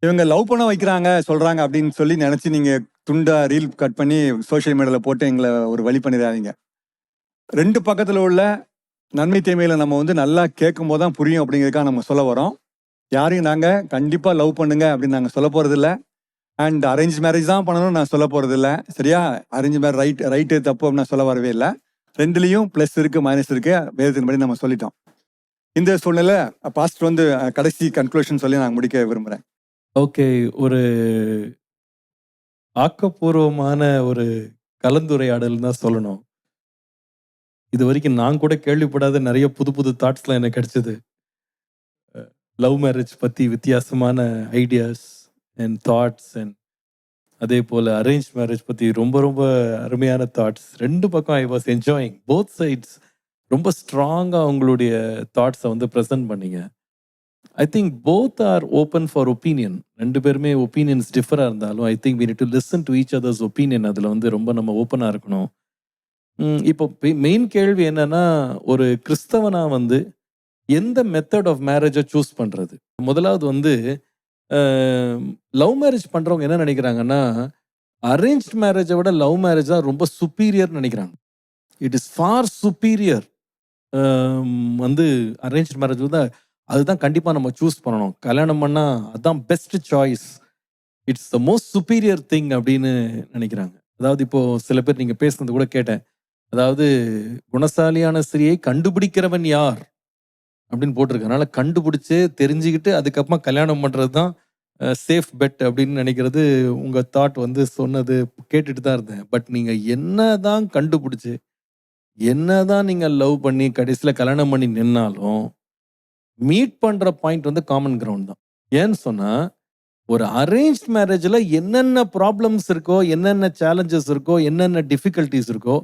இவங்க லவ் பண்ண வைக்கிறாங்க சொல்கிறாங்க அப்படின்னு சொல்லி நினச்சி நீங்கள் துண்டாக ரீல் கட் பண்ணி சோஷியல் மீடியாவில் போட்டு எங்களை ஒரு வழி பண்ணிடாதீங்க. 2 பக்கத்தில் உள்ள நன்மை தீமையில நம்ம வந்து நல்லா கேட்கும் போது தான் புரியும் அப்படிங்கிறதுக்காக நம்ம சொல்ல வரோம். யாரையும் நாங்கள் கண்டிப்பாக லவ் பண்ணுங்க அப்படின்னு நாங்கள் சொல்ல போகிறதில்ல. அண்ட் அரேஞ்ச் மேரேஜ் தான் பண்ணணும்னு நான் சொல்ல போகிறதில்ல. சரியா? அரேஞ்ச் மேரேஜ் ரைட்டு தப்பு அப்படின்னு நான் சொல்ல வரவே இல்லை. 2லேயும் ப்ளஸ் இருக்குது மைனஸ் இருக்குது. வேதத்தின்படி நம்ம சொல்லிட்டோம். இந்த சூழ்நிலை பாஸ்டர் வந்து கடைசி கன்க்ளூஷன் சொல்லி நான் முடிக்க விரும்புகிறேன். ஓகே, ஒரு ஆக்கப்பூர்வமான ஒரு கலந்துரையாடல் தான் சொல்லணும். இது வரைக்கும் நான் கூட கேள்விப்படாத நிறைய புது புது தாட்ஸ்லாம் எனக்கு கிடைச்சது. லவ் மேரேஜ் பற்றி வித்தியாசமான ஐடியாஸ் அண்ட் தாட்ஸ், அண்ட் அதே போல் அரேஞ்ச் மேரேஜ் பற்றி ரொம்ப ரொம்ப அருமையான தாட்ஸ். 2 பக்கம் I was enjoying both sides. ரொம்ப ஸ்ட்ராங்காக அவங்களுடைய தாட்ஸை வந்து ப்ரெசென்ட் பண்ணீங்க. I think both are open for opinion. 2 பேருமே ஒப்பீனியன்ஸ் டிஃபராக இருந்தாலும் I think we need to listen to each others opinion. அதில் வந்து ரொம்ப நம்ம ஓப்பனாக இருக்கணும். இப்போ மெயின் கேள்வி என்னன்னா, ஒரு கிறிஸ்தவனா வந்து எந்த மெத்தட் ஆஃப் மேரேஜை சூஸ் பண்ணுறது? முதலாவது வந்து லவ் மேரேஜ் பண்ணுறவங்க என்ன நினைக்கிறாங்கன்னா, அரேஞ்ச் மேரேஜை விட லவ் மேரேஜ் தான் ரொம்ப சுப்பீரியர்னு நினைக்கிறாங்க. It is for superior. வந்து அரேஞ்ச் மேரேஜ் தான் அதுதான் கண்டிப்பாக நம்ம சூஸ் பண்ணணும். கல்யாணம் பண்ணால் அதுதான் best choice, it's the most superior thing அப்படின்னு நினைக்கிறாங்க. அதாவது இப்போது சில பேர் நீங்கள் பேசுனது கூட கேட்டேன். அதாவது குணசாலியான ஸ்திரியை கண்டுபிடிக்கிறவன் யார் அப்படின்னு போட்டிருக்கு. அதனால கண்டுபிடிச்சு தெரிஞ்சுக்கிட்டு அதுக்கப்புறமா கல்யாணம் பண்ணுறது தான் சேஃப் பெட் அப்படின்னு நினைக்கிறது உங்கள் தாட் வந்து சொன்னது கேட்டுட்டு தான் இருந்தேன். பட் நீங்கள் என்ன தான் கண்டுபிடிச்சி என்ன தான் நீங்கள் லவ் பண்ணி கடைசியில் கல்யாணம் பண்ணி நின்னாலும் மீட் பண்ணுற பாயிண்ட் வந்து காமன் கிரவுண்ட் தான். ஏன்னு சொன்னால், ஒரு அரேஞ்ச் மேரேஜில் என்னென்ன ப்ராப்ளம்ஸ் இருக்கோ, என்னென்ன சேலஞ்சஸ் இருக்கோ, என்னென்ன டிஃபிகல்ட்டிஸ் இருக்கோ,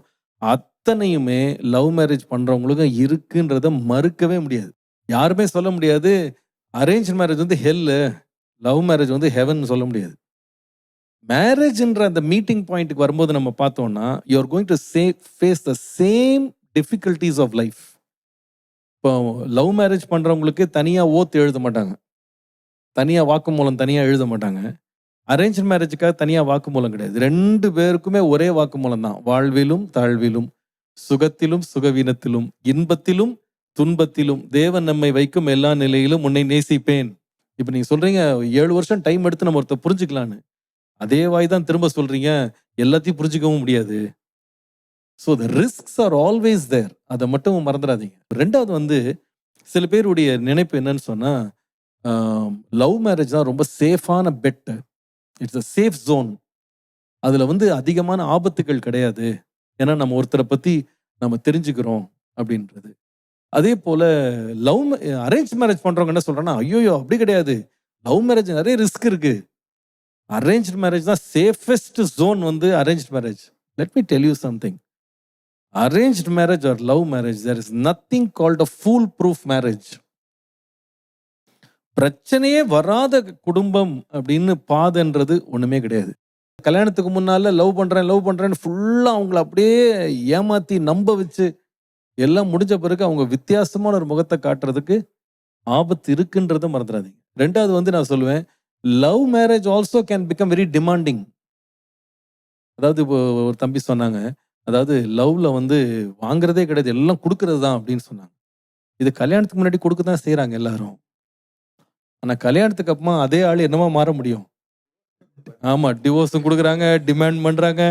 அத்தனையுமே லவ் மேரேஜ் பண்ணுறவங்களுக்கு இருக்குன்றத மறுக்கவே முடியாது. யாருமே சொல்ல முடியாது அரேஞ்ச் மேரேஜ் வந்து ஹெல்லு, லவ் மேரேஜ் வந்து ஹெவன் சொல்ல முடியாது. மேரேஜ்ன்ற அந்த மீட்டிங் பாயிண்ட்டுக்கு வரும்போது நம்ம பார்த்தோம்னா, you are going to face the same difficulties of life. இப்போ லவ் மேரேஜ் பண்ணுறவங்களுக்கு தனியாக ஓத்து எழுத மாட்டாங்க, தனியாக வாக்குமூலம் தனியாக எழுத மாட்டாங்க. அரேஞ்ச் மேரேஜுக்காக தனியாக வாக்குமூலம் கிடையாது. 2 பேருக்குமே ஒரே வாக்குமூலம் தான். வாழ்விலும் தாழ்விலும், சுகத்திலும் சுகவீனத்திலும், இன்பத்திலும் துன்பத்திலும் தேவன் நம்மை வைக்கும் எல்லா நிலையிலும் உன்னை நேசிப்பேன். இப்போ நீங்கள் சொல்கிறீங்க 7 வருஷம் டைம் எடுத்து நம்ம ஒருத்தர் புரிஞ்சுக்கலான்னு. அதே வாய் தான் திரும்ப சொல்கிறீங்க எல்லாத்தையும் புரிஞ்சிக்கவும் முடியாது. So the risks are always there, அதை மட்டும் மறந்துடாதீங்க. ரெண்டாவது வந்து சில பேருடைய நினைப்பு என்னன்னு சொன்னால், லவ் மேரேஜ் தான் ரொம்ப சேஃபான bet, it's a safe zone, அதில் வந்து அதிகமான ஆபத்துகள் கிடையாது, ஏன்னா நம்ம ஒருத்தரை பற்றி நம்ம தெரிஞ்சுக்கிறோம் அப்படின்றது. அதே போல் அரேஞ்ச் மேரேஜ் பண்ணுறவங்க என்ன சொல்கிறேன்னா, ஐயோயோ அப்படி கிடையாது, லவ் மேரேஜ் நிறைய ரிஸ்க் இருக்குது, அரேஞ்ச் மேரேஜ் தான் சேஃபஸ்ட் ஜோன் வந்து arrange marriage. Let me tell you something, arranged marriage or love marriage, there is nothing called a fool proof marriage. பிரச்சனையே வராத குடும்பம் அப்படின்னு பாதன்றது ஒண்ணுமே கிடையாது. கல்யாணத்துக்கு முன்னால லவ் பண்றேன்னு ஃபுல்லா அவங்கள அப்படியே ஏமாத்தி நம்ப வச்சு எல்லாம் முடிஞ்ச பிறகு அவங்க வித்தியாசமான ஒரு முகத்தை காட்டுறதுக்கு ஆபத்து இருக்குன்றதை மறந்துடாதீங்க. ரெண்டாவது வந்து நான் சொல்லுவேன், love marriage also can become very demanding. அதாவது இப்போ ஒரு தம்பி சொன்னாங்க, அதாவது லவ்ல வந்து வாங்குறதே கிடையாது, எல்லாம் கொடுக்கறது தான் அப்படின்னு சொன்னாங்க. இது கல்யாணத்துக்கு முன்னாடி கொடுக்க தான் செய்யறாங்க எல்லாரும். ஆனா கல்யாணத்துக்கு அப்புறமா அதே ஆள் என்னமா மாற முடியும்? ஆமா, டிவோர்ஸும் கொடுக்குறாங்க, டிமாண்ட் பண்றாங்க,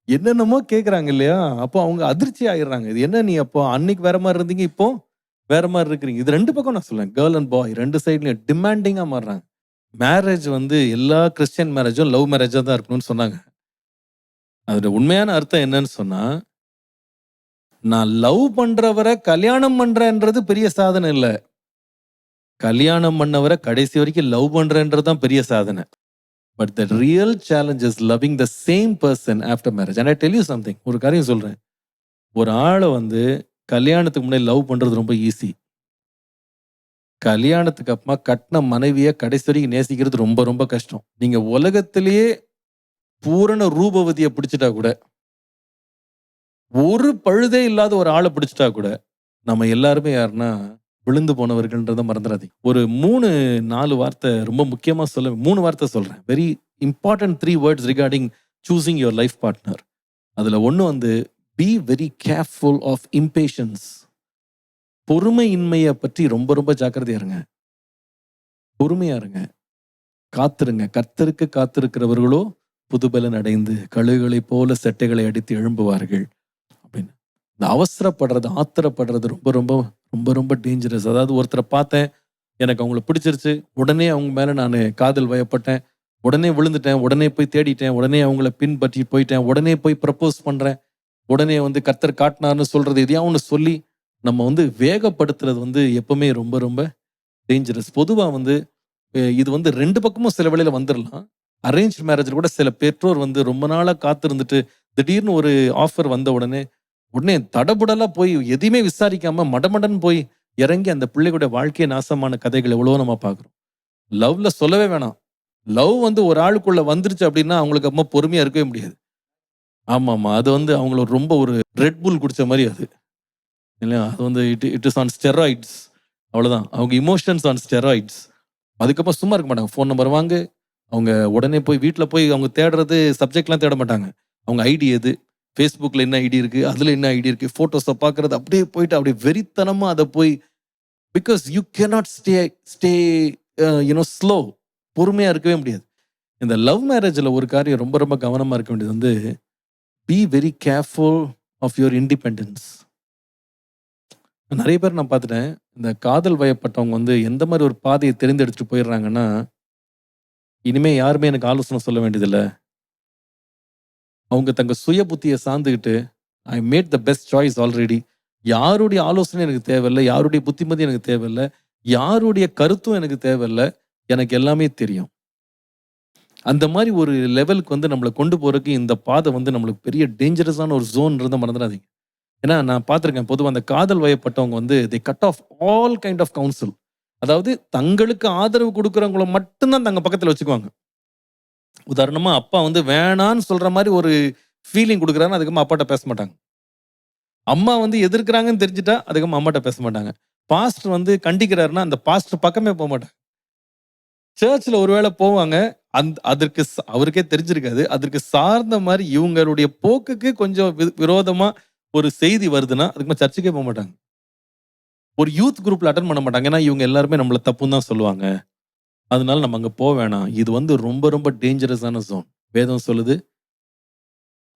என்னென்னமோ கேட்குறாங்க இல்லையா? அப்போ அவங்க அதிர்ச்சி ஆயிடுறாங்க. இது என்ன, நீ அப்போ அன்னைக்கு வேற மாதிரி இருந்தீங்க, இப்போ வேற மாதிரி இருக்கிறீங்க. இது ரெண்டு பக்கம் நான் சொல்லுவேன், கேர்ள் அண்ட் பாய் ரெண்டு சைட்லயும் டிமாண்டிங்கா மாறுறாங்க. மேரேஜ் வந்து எல்லா கிறிஸ்டியன் மேரேஜும் லவ் மேரேஜா தான் இருக்கணும்னு சொன்னாங்க. அதோட உண்மையான அர்த்தம் என்னன்னு சொன்னா, நான் லவ் பண்றவரை கல்யாணம் பண்றேன்றது பெரிய சாதனை இல்லை, கல்யாணம் பண்ணவரை கடைசி வரைக்கும் லவ் பண்றேன்றது தான் பெரிய சாதனை. But the real challenge is loving the same person after marriage. And I tell you something, ஒரு காரியம் சொல்றேன், ஒரு ஆளை வந்து கல்யாணத்துக்கு முன்னாடி லவ் பண்றது ரொம்ப ஈஸி, கல்யாணத்துக்கு அப்புறமா கட்டின மனைவியை கடைசி வரைக்கும் நேசிக்கிறது ரொம்ப ரொம்ப கஷ்டம். நீங்க உலகத்திலேயே பூரண ரூபவதியை பிடிச்சிட்டா கூட, ஒரு பழுதே இல்லாத ஒரு ஆளை பிடிச்சிட்டா கூட, நம்ம எல்லாருமே யாருன்னா விழுந்து போனவர்கள்ன்றதை மறந்துடாதீங்க. ஒரு 3-4 வார்த்தை ரொம்ப முக்கியமா சொல்ல, 3 வார்த்தை சொல்றேன், very important 3 words regarding choosing your life partner. அதுல ஒன்று வந்து, be very careful of impatience. பொறுமையின்மையை பற்றி ரொம்ப ரொம்ப ஜாக்கிரதையா இருங்க, பொறுமையா இருங்க, காத்திருங்க. கர்த்தருக்கு காத்திருக்கிறவர்களோ புதுபலன் அடைந்து கழுகுகளை போல செட்டைகளை அடித்து எழும்புவார்கள் அப்படின்னு. இந்த அவசரப்படுறது, ஆத்திரப்படுறது ரொம்ப ரொம்ப ரொம்ப ரொம்ப டேஞ்சரஸ். அதாவது ஒருத்தரை பார்த்தேன், எனக்கு அவங்கள பிடிச்சிருச்சு, உடனே அவங்க மேலே நான் காதல் வயப்பட்டேன், உடனே விழுந்துட்டேன், உடனே போய் தேடிட்டேன், உடனே அவங்கள பின்பற்றி போயிட்டேன், உடனே போய் ப்ரப்போஸ் பண்ணுறேன், உடனே வந்து கர்த்தர் காட்டினார்னு சொல்கிறது, எதையா ஒன்று சொல்லி நம்ம வந்து வேகப்படுத்துறது வந்து எப்பவுமே ரொம்ப ரொம்ப டேஞ்சரஸ். பொதுவாக வந்து இது வந்து ரெண்டு பக்கமும் சில வேளையில் வந்துடலாம். அரேஞ்ச் மேரேஜில் கூட சில பெற்றோர் வந்து ரொம்ப நாளாக காத்திருந்துட்டு திடீர்னு ஒரு ஆஃபர் வந்த உடனே தடபுடலாக போய் எதையுமே விசாரிக்காம மடமடன் போய் இறங்கி அந்த பிள்ளைகளுடைய வாழ்க்கையை நாசமான கதைகள் எவ்வளோ நம்ம பார்க்குறோம். லவ்ல சொல்லவே வேணாம், லவ் வந்து ஒரு ஆளுக்குள்ள வந்துருச்சு அப்படின்னா அவங்களுக்கு அம்மா பொறுமையாக இருக்கவே முடியாது. ஆமாம், அது வந்து அவங்கள ரொம்ப ஒரு ரெட் புல் குடிச்ச மாதிரி அது இல்லையா? அது வந்து இட் இஸ் ஆன் ஸ்டெராய்ட்ஸ், அவ்வளோதான். அவங்க இமோஷன்ஸ் ஆன் ஸ்டெராய்ட்ஸ். அதுக்கப்புறம் சும்மா இருக்க மாட்டாங்க, ஃபோன் நம்பர் வாங்க, அவங்க உடனே போய் வீட்டில் போய் அவங்க தேடுறது சப்ஜெக்ட்லாம் தேட மாட்டாங்க, அவங்க ஐடி எது, ஃபேஸ்புக்கில் என்ன ஐடி இருக்குது, அதில் என்ன ஐடி இருக்குது, ஃபோட்டோஸை பார்க்குறது, அப்படியே போயிட்டு அப்படியே வெறித்தனமாக அதை போய், because you cannot stay slow, பொறுமையாக இருக்கவே முடியாது. இந்த லவ் மேரேஜில் ஒரு காரியம் ரொம்ப ரொம்ப கவனமாக இருக்க வேண்டியது வந்து, be very careful of your independence. நிறைய பேர் நான் பார்த்துட்டேன், இந்த காதல் வயப்பட்டவங்க வந்து எந்த மாதிரி ஒரு பாதையை தெரிந்தெடுத்துட்டு போயிடுறாங்கன்னா, இனிமேல் யாருமே எனக்கு ஆலோசனை சொல்ல வேண்டியதில்லை, அவங்க தங்க சுய புத்தியை சார்ந்துக்கிட்டு I made the best choice already, யாருடைய ஆலோசனை எனக்கு தேவையில்லை, யாருடைய புத்திமதி எனக்கு தேவையில்லை, யாருடைய கருத்தும் எனக்கு தேவையில்லை, எனக்கு எல்லாமே தெரியும். அந்த மாதிரி ஒரு லெவலுக்கு வந்து நம்மளை கொண்டு போறதுக்கு இந்த பாதை வந்து நம்மளுக்கு பெரிய டேஞ்சரஸான ஒரு ஜோன் இருந்தால் மறந்துடாதீங்க. ஏன்னா நான் பார்த்துருக்கேன், பொதுவாக அந்த காதல் வயப்பட்டவங்க வந்து they cut off all kind of counsel. அதாவது தங்களுக்கு ஆதரவு கொடுக்குறவங்கள மட்டும்தான் தங்க பக்கத்தில் வச்சுக்குவாங்க. உதாரணமா அப்பா வந்து வேணான்னு சொல்ற மாதிரி ஒரு ஃபீலிங் கொடுக்குறாருன்னு அதுக்கப்புறம் அப்பாட்ட பேச மாட்டாங்க. அம்மா வந்து எதிர்க்கிறாங்கன்னு தெரிஞ்சுட்டா அதுக்கப்புறம் அம்மாட்ட பேச மாட்டாங்க. பாஸ்டர் வந்து கண்டிக்கிறாருன்னா அந்த பாஸ்டர் பக்கமே போக மாட்டாங்க. சர்ச்சில் ஒருவேளை போவாங்க, அதற்கு அவருக்கே தெரிஞ்சிருக்காது, அதற்கு சார்ந்த மாதிரி இவங்களுடைய போக்குக்கு கொஞ்சம் விரோதமா ஒரு செய்தி வருதுன்னா அதுக்கு சர்ச்சுக்கே போக மாட்டாங்க. ஒரு யூத் குரூப்ல அட்டன் பண்ண மாட்டாங்க, ஏன்னா இவங்க எல்லாருமே நம்மள தப்புன்னு தான் சொல்லுவாங்க, அதனால நம்ம அங்க போக வேணாம். இது வந்து ரொம்ப ரொம்ப டேஞ்சரஸான ஜோன். வேதம் சொல்லுது,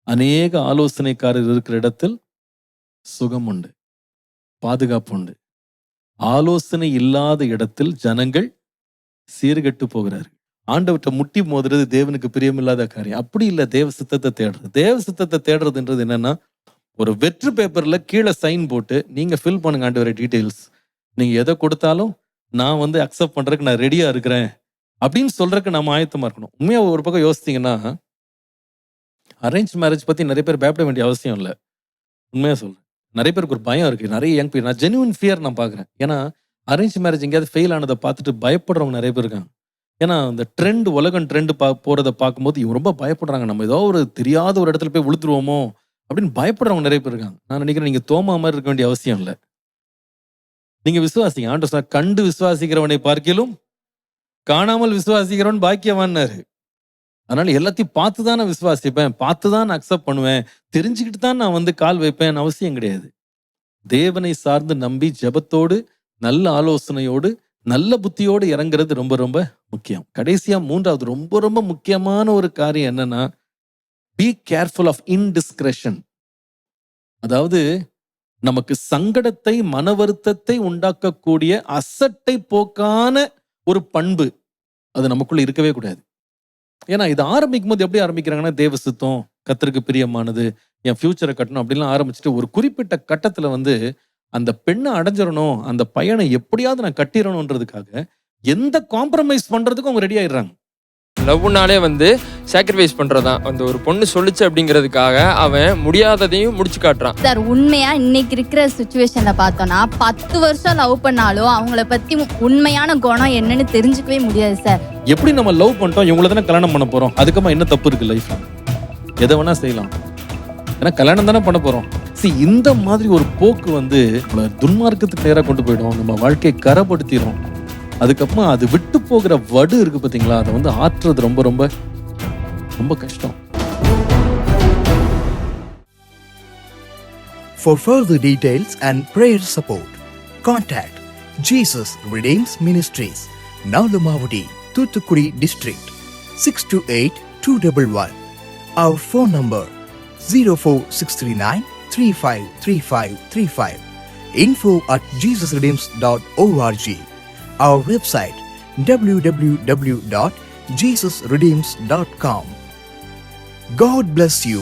அநேக ஆலோசனைக்காரர் இருக்கிற இடத்தில் சுகம் உண்டு, பாதுகாப்பு உண்டு. ஆலோசனை இல்லாத இடத்தில் ஜனங்கள் சீர்கெட்டு போகிறார்கள். ஆண்டவர்கிட்ட முட்டி மோதுறது தேவனுக்கு பிரியமில்லாத காரியம். அப்படி இல்லை தேவ சித்தத்தை தேடுறது. தேவ சித்தத்தை தேடுறதுன்றது என்னன்னா, ஒரு வெற்று பேப்பர்ல கீழே சைன் போட்டு நீங்க ஃபில் பண்ணுங்க ஆண்டவரை டீட்டெயில்ஸ், நீங்க எதை கொடுத்தாலும் நான் வந்து அக்செப்ட் பண்றதுக்கு நான் ரெடியா இருக்கிறேன் அப்படின்னு சொல்றதுக்கு நம்ம ஆயத்தமா இருக்கணும். உண்மையா ஒரு பக்கம் யோசித்தீங்கன்னா, அரேஞ்ச் மேரேஜ் பத்தி நிறைய பேர் பயப்பட வேண்டிய அவசியம் இல்லை. உண்மையா சொல்றேன், நிறைய பேருக்கு ஒரு பயம் இருக்கு. நிறைய யங் பீப்புள், நான் ஜென்யூன் ஃபியர் நான் பார்க்குறேன். ஏன்னா அரேஞ்ச் மேரேஜ் எங்கேயாவது ஃபெயில் ஆனதை பார்த்துட்டு பயப்படுறவங்க நிறைய பேர் இருக்காங்க. ஏன்னா இந்த ட்ரெண்ட், உலகம் ட்ரெண்டு போறதை பார்க்கும்போது இவங்க ரொம்ப பயப்படுறாங்க. நம்ம ஏதோ ஒரு தெரியாத ஒரு இடத்துல போய் விழுத்துருவோமோ அப்படின்னு பயப்படுறவங்க நிறைய பேர் இருக்காங்க. நான் நினைக்கிறேன் நீங்க தோமா மாதிரி இருக்க வேண்டிய அவசியம் இல்லை. நீங்க விசுவாசிங்க. ஆண்டவர் சொன்னார், கண்டு விசுவாசிக்கிறவனை பார்க்கிலும் காணாமல் விசுவாசிக்கிறவன் பாக்கியவான்னாரு. அதனால எல்லாத்தையும் பார்த்து தான் நான் விசுவாசிப்பேன், பார்த்து தான் நான் அக்செப்ட் பண்ணுவேன், தெரிஞ்சுக்கிட்டு தான் நான் வந்து கால் வைப்பேன் அவசியம் கிடையாது. தேவனை சார்ந்து நம்பி ஜெபத்தோடு நல்ல ஆலோசனையோடு நல்ல புத்தியோடு இறங்குறது ரொம்ப ரொம்ப முக்கியம். கடைசியா மூன்றாவது ரொம்ப ரொம்ப முக்கியமான ஒரு காரியம் என்னன்னா, பி கேர்ஃபுல் ஆஃப் இன்டிஸ்கிரெஷன். அதாவது நமக்கு சங்கடத்தை, மன வருத்தத்தை உண்டாக்கக்கூடிய அசட்டை போக்கான ஒரு பண்பு அது நமக்குள்ள இருக்கவே கூடாது. ஏன்னா இது ஆரம்பிக்கும் போது எப்படி ஆரம்பிக்கிறாங்கன்னா, தேவ சித்தம், கர்த்தருக்கு பிரியமானது, என் ஃபியூச்சரை கட்டணும் அப்படின்லாம் ஆரம்பிச்சுட்டு ஒரு குறிப்பிட்ட கட்டத்துல வந்து அந்த பெண்ணை அடைஞ்சிடணும், அந்த பையனை எப்படியாவது நான் கட்டிடணுன்றதுக்காக எந்த காம்ப்ரமைஸ் பண்றதுக்கும் அவங்க ரெடி ஆயிடுறாங்க. லவ்னாலே வந்து சாக்ரிஃபைஸ் பண்றதான். அந்த ஒரு பொண்ணு சொல்லுச்சு அப்படிங்கிறதுக்காக அவன் முடியாததையும் முடிச்சு காட்டுறான். சார் உண்மையா இன்னைக்கு இருக்கிற சுச்சுவேஷன்ல பார்த்தோம்னா 10 வருஷம் லவ் பண்ணாலும் அவங்கள பத்தி உண்மையான குணம் என்னன்னு தெரிஞ்சுக்கவே முடியாது சார். எப்படி நம்ம லவ் பண்ணிட்டோம், இவங்கள தானே கல்யாணம் பண்ண போறோம், அதுக்கப்புறம் என்ன தப்பு இருக்கு லைஃப்ல? எதை வேணா செய்யலாம், ஏன்னா கல்யாணம் தானே பண்ண போறோம். இந்த மாதிரி ஒரு போக்கு வந்து துன்மார்க்கத்துக்கு நேராக கொண்டு போயிடும், நம்ம வாழ்க்கையை கரைப்படுத்திடும். அதுக்கப்புறம் அது விட்டு போகிற வடு இருக்கு பாத்தீங்களா, அதை வந்து ஆற்றுறது ரொம்ப ரொம்ப ரொம்ப கஷ்டம். For further details and prayer support, contact Jesus Redeems Ministries, Nalumavudi, Thoothukudi District, 628-211. Our phone number 04639 353535. info@jesusredeems.org. Our website www.jesusredeems.com. God bless you.